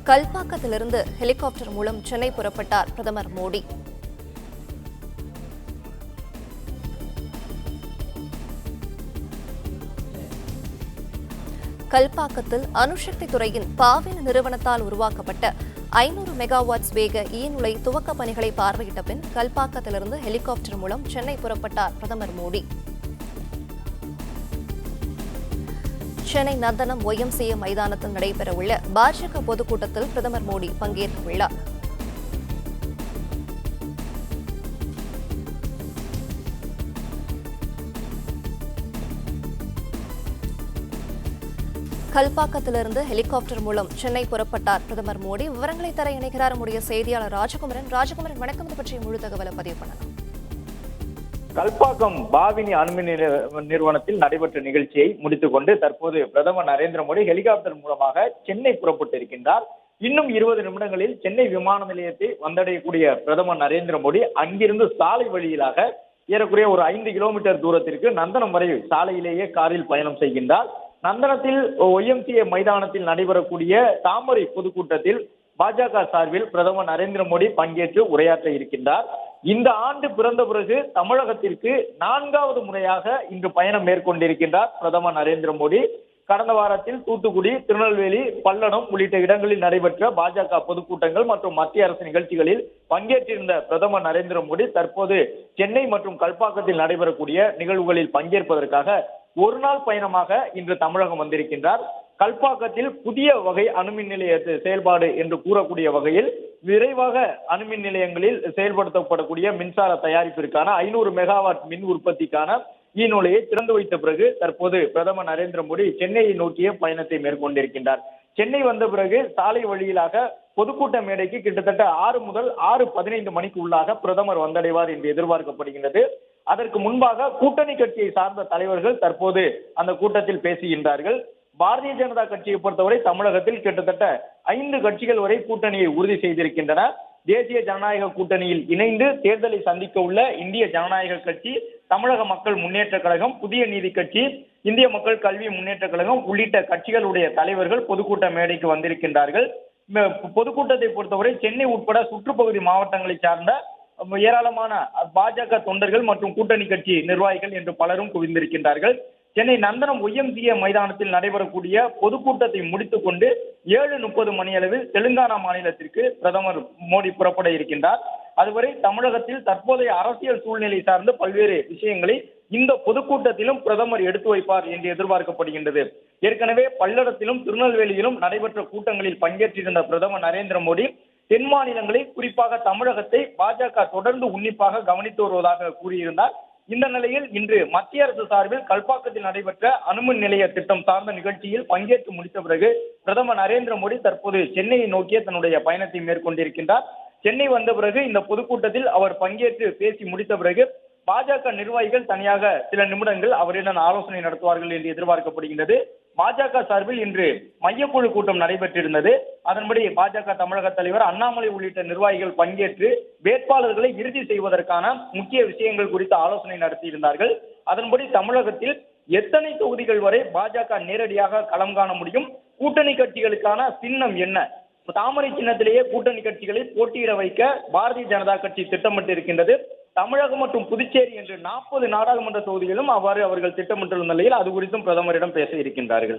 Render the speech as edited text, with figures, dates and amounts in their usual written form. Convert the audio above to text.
கல்பாக்கத்திலிருந்து helicopter மூலம் சென்னை புறப்பட்டார் பிரதமர் மோடி. கல்பாக்கத்தில் அணுசக்தி துறையின் பாவின் நிறுவனத்தால் உருவாக்கப்பட்ட 500 மெகாவாட்ஸ் வேக ஈநுழை துவக்க பணிகளை பார்வையிட்ட பின் கல்பாக்கத்திலிருந்து ஹெலிகாப்டர் மூலம் சென்னை புறப்பட்டார் பிரதமர் மோடி. சென்னை நந்தனம் YMCA மைதானத்தில் நடைபெறவுள்ள பாஜக பொதுக்கூட்டத்தில் பிரதமர் மோடி பங்கேற்கவுள்ளார். கல்பாக்கத்திலிருந்து ஹெலிகாப்டர் மூலம் சென்னை புறப்பட்டார் பிரதமர் மோடி. விவரங்களை தர இணைகிறார் நம்முடைய செய்தியாளர் ராஜகுமரன். வணக்கம். இது பற்றிய முழு தகவலை பதிவு பண்ணலாம். கல்பாக்கம் பாவினி அணுமின் நிறுவனத்தில் நடைபெற்ற நிகழ்ச்சியை முடித்துக் கொண்டு தற்போது பிரதமர் நரேந்திர மோடி ஹெலிகாப்டர் மூலமாக சென்னை புறப்பட்டிருக்கின்றார். இன்னும் 20 நிமிடங்களில் சென்னை விமான நிலையத்தை வந்தடையக்கூடிய பிரதமர் நரேந்திர மோடி அங்கிருந்து சாலை வழியிலாக ஏறக்குறைய ஒரு 5 கிலோமீட்டர் தூரத்திற்கு நந்தனம் வரை சாலையிலேயே காரில் பயணம் செய்கின்றார். நந்தனத்தில் YMCA மைதானத்தில் நடைபெறக்கூடிய தாமரை பொதுக்கூட்டத்தில் பாஜக சார்பில் பிரதமர் நரேந்திர மோடி பங்கேற்று உரையாற்ற இருக்கின்றார். இந்த ஆண்டு பிறந்த பிறகு தமிழகத்திற்கு 4வது முறையாக இன்று பயணம் மேற்கொண்டிருக்கின்றார் பிரதமர் நரேந்திர மோடி. கடந்த வாரத்தில் தூத்துக்குடி, திருநெல்வேலி, பல்லடம் உள்ளிட்ட இடங்களில் நடைபெற்ற பாஜக பொதுக்கூட்டங்கள் மற்றும் மத்திய அரசு நிகழ்ச்சிகளில் பங்கேற்றிருந்த பிரதமர் நரேந்திர மோடி தற்போது சென்னை மற்றும் கல்பாக்கத்தில் நடைபெறக்கூடிய நிகழ்வுகளில் பங்கேற்பதற்காக ஒரு நாள் பயணமாக இன்று தமிழகம் வந்திருக்கின்றார். கல்பாக்கத்தில் புதிய வகை அணுமின் நிலைய செயல்பாடு என்று கூறக்கூடிய வகையில் விரைவாக அணுமின் நிலையங்களில் செயல்படுத்தப்படக்கூடிய மின்சார தயாரிப்பிற்கான 500 மெகாவாட் மின் உற்பத்திக்கான ஈநுழையை திறந்து வைத்த பிறகு தற்போது பிரதமர் நரேந்திர மோடி சென்னையை நோக்கிய பயணத்தை மேற்கொண்டிருக்கின்றார். சென்னை வந்த பிறகு சாலை வழியிலாக பொதுக்கூட்ட மேடைக்கு கிட்டத்தட்ட 6 முதல் 6:15 மணிக்கு உள்ளாக பிரதமர் வந்தடைவார் என்று எதிர்பார்க்கப்படுகின்றது. அதற்கு முன்பாக கூட்டணி கட்சியை சார்ந்த தலைவர்கள் தற்போது அந்த கூட்டத்தில் பேசுகின்றார்கள். பாரதிய ஜனதா கட்சியை பொறுத்தவரை தமிழகத்தில் கிட்டத்தட்ட 5 கட்சிகள் வரை கூட்டணியை உறுதி செய்திருக்கின்றன. தேசிய ஜனநாயக கூட்டணியில் இணைந்து தேர்தலை சந்திக்க உள்ள இந்திய ஜனநாயக கட்சி, தமிழக மக்கள் முன்னேற்ற கழகம், புதிய நீதி கட்சி, இந்திய மக்கள் கல்வி முன்னேற்ற கழகம் உள்ளிட்ட கட்சிகளுடைய தலைவர்கள் பொதுக்கூட்ட மேடைக்கு வந்திருக்கின்றார்கள். பொதுக்கூட்டத்தை பொறுத்தவரை சென்னை உட்பட சுற்றுப்பகுதி மாவட்டங்களை சார்ந்த ஏராளமான பாஜக தொண்டர்கள் மற்றும் கூட்டணி கட்சி நிர்வாகிகள் என்று பலரும் குவிந்திருக்கின்றார்கள். சென்னை நந்தனம் YMCA மைதானத்தில் நடைபெறக்கூடிய பொதுக்கூட்டத்தை முடித்துக் கொண்டு 7:30 மணியளவில் தெலுங்கானா மாநிலத்திற்கு பிரதமர் மோடி புறப்பட இருக்கின்றார். அதுவரை தமிழகத்தில் தற்போதைய அரசியல் சூழ்நிலை சார்ந்த பல்வேறு விஷயங்களை இந்த பொதுக்கூட்டத்திலும் பிரதமர் எடுத்து வைப்பார் என்று எதிர்பார்க்கப்படுகின்றது. ஏற்கனவே பல்லடத்திலும் திருநெல்வேலியிலும் நடைபெற்ற கூட்டங்களில் பங்கேற்றிருந்த பிரதமர் நரேந்திர மோடி தென் மாநிலங்களை குறிப்பாக தமிழகத்தை பாஜக தொடர்ந்து உன்னிப்பாக கவனித்து வருவதாக கூறியிருந்தார். இந்த நிலையில் இன்று மத்திய அரசு சார்பில் கல்பாக்கத்தில் நடைபெற்ற அணுமின் நிலைய திட்டம் சார்ந்த நிகழ்ச்சியில் பங்கேற்று முடித்த பிறகு பிரதமர் நரேந்திர மோடி தற்போது சென்னையை நோக்கிய தன்னுடைய பயணத்தை மேற்கொண்டிருக்கின்றார். சென்னை வந்த பிறகு இந்த பொதுக்கூட்டத்தில் அவர் பங்கேற்று பேசி முடித்த பிறகு பாஜக நிர்வாகிகள் தனியாக சில நிமிடங்கள் அவரிடம் ஆலோசனை நடத்துவார்கள் என்று எதிர்பார்க்கப்படுகின்றது. பாஜக சார்பில் இன்று மையக்குழு கூட்டம் நடைபெற்றிருந்தது. அதன்படி பாஜக தமிழக தலைவர் அண்ணாமலை உள்ளிட்ட நிர்வாகிகள் பங்கேற்று வேட்பாளர்களை இறுதி செய்வதற்கான முக்கிய விஷயங்கள் குறித்து ஆலோசனை நடத்தியிருந்தார்கள். அதன்படி தமிழகத்தில் எத்தனை தொகுதிகள் வரை பாஜக நேரடியாக களம் காண முடியும், கூட்டணி கட்சிகளுக்கான சின்னம் என்ன, தாமரை சின்னத்திலேயே கூட்டணி கட்சிகளை போட்டியிட வைக்க பாரதிய ஜனதா கட்சி திட்டமிட்டு இருக்கின்றது. தமிழகம் மற்றும் புதுச்சேரி என்று 40 நாடாளுமன்ற தொகுதிகளும் அவ்வாறு அவர்கள் திட்டமிட்டுள்ள நிலையில் அது குறித்தும் பிரதமரிடம் பேச இருக்கின்றார்கள்.